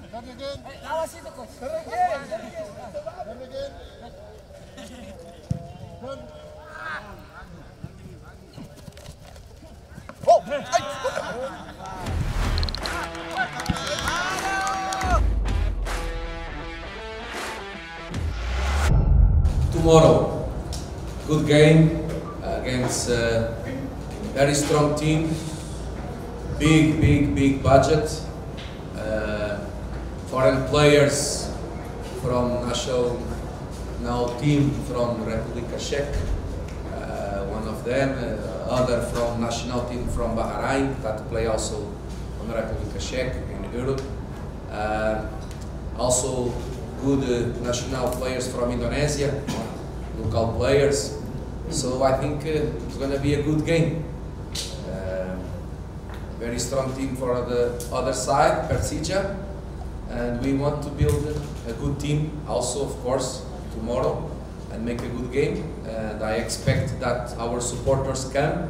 Awas itu coach. Tomorrow, good game against a very strong team, big budget, foreign players from national team from Republika Czech, one of them, other from national team from Bahrain that play also on Republika Czech in Europe. Also good national players from Indonesia, local players. So I think it's going to be a good game. Very strong team for the other side, Persija, and we want to build a good team also, of course, tomorrow and make a good game. And I expect that our supporters come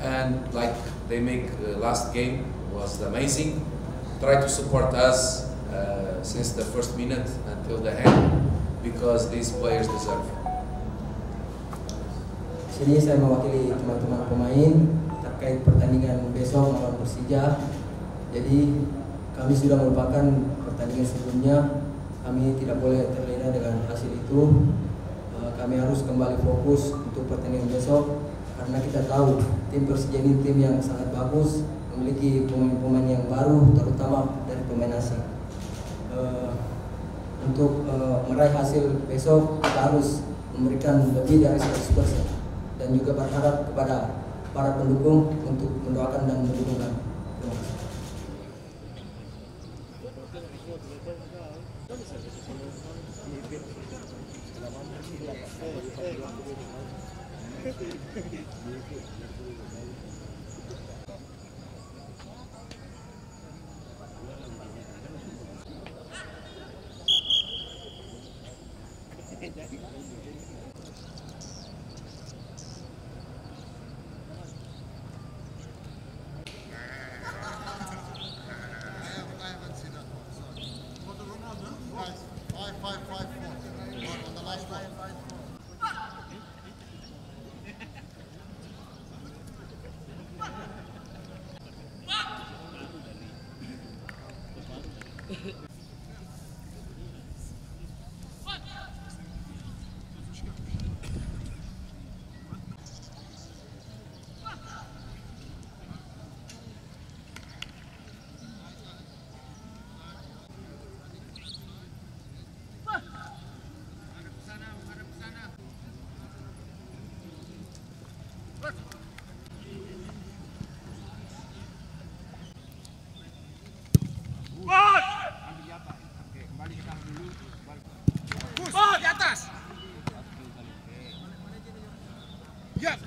and like they make last game was amazing. Try to support us since the first minute until the end because these players deserve. Sini saya mewakili teman-teman pemain terkait pertandingan besok melawan Persija. Jadi kami sudah melupakan pertandingan sebelumnya. Kami tidak boleh terlena dengan hasil itu. Kami harus kembali fokus untuk pertandingan besok karena kita tahu tim Persija ini tim yang sangat bagus, memiliki pemain-pemain yang baru, terutama dari pemain asing. Untuk meraih hasil besok kita harus memberikan lebih dari 100%. Dan juga berharap kepada para pendukung untuk mendoakan dan mendukung kami. Terima kasih. Di atas. Ya.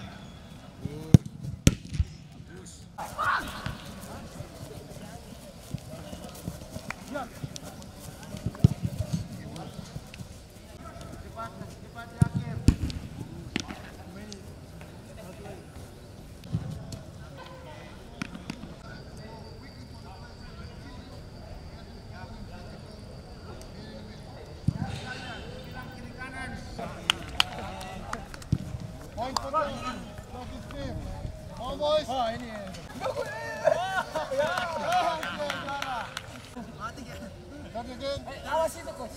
Awas itu coach.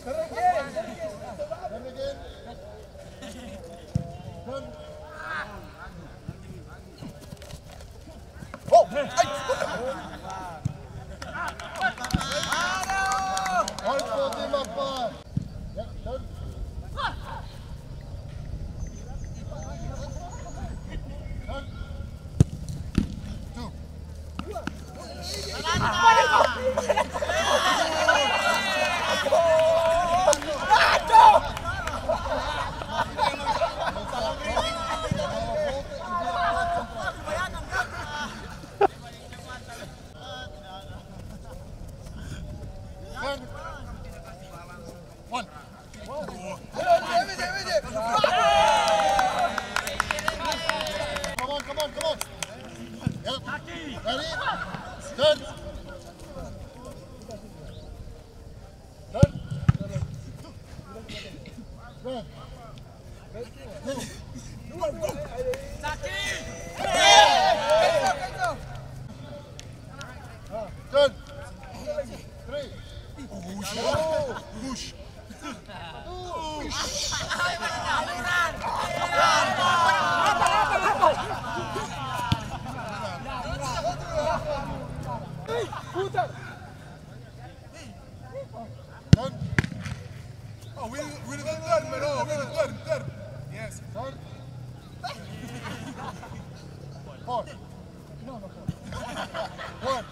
Push. Done. Oh, we're the third, man. Oh, we're the third. Yes. Third. Four. No, four.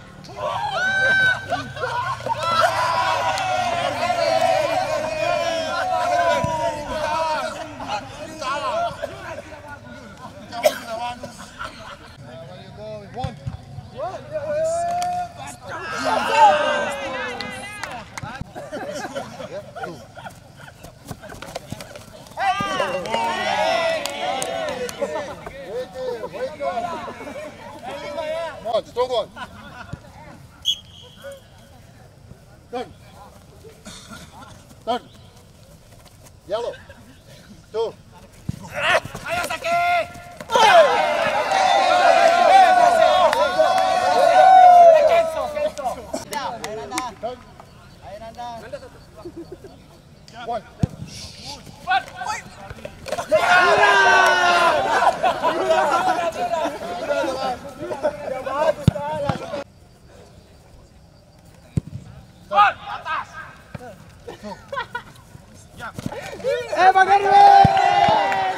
One. One, strong one. Done. Done. Yellow. Two. Ayo Saki! One. Bang Herwi!